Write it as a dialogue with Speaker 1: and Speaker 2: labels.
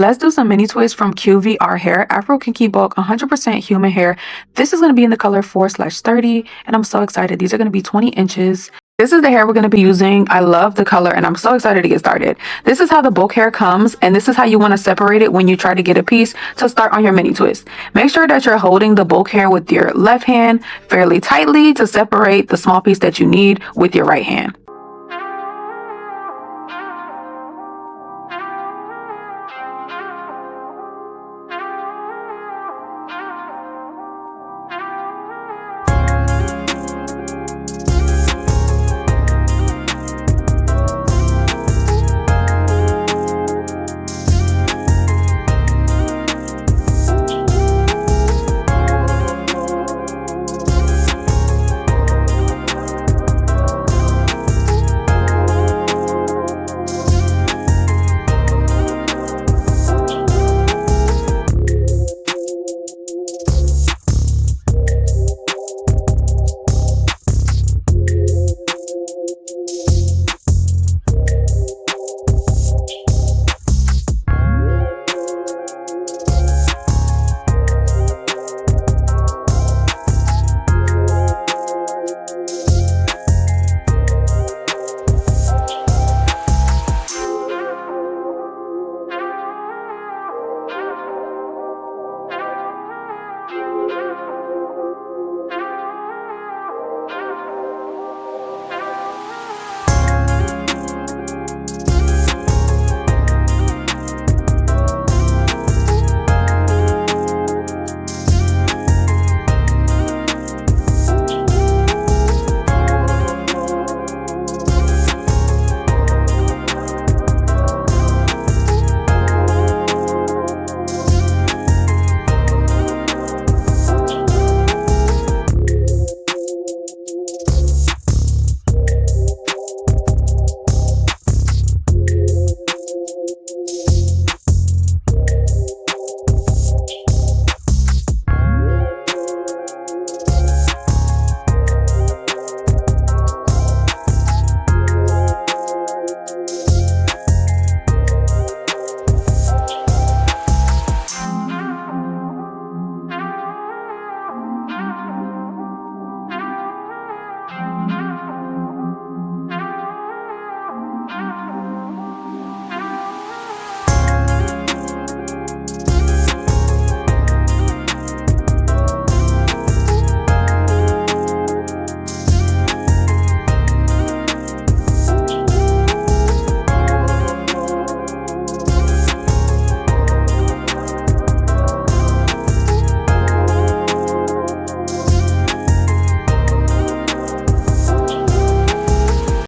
Speaker 1: Let's do some mini twists from QVR Hair, Afro Kinky Bulk, 100% human hair. This is going to be in the color 4/30, and I'm so excited. These are going to be 20 inches. This is the hair we're going to be using. I love the color, and I'm so excited to get started. This is how the bulk hair comes, and this is how you want to separate it when you try to get a piece to start on your mini twist. Make sure that you're holding the bulk hair with your left hand fairly tightly to separate the small piece that you need with your right hand.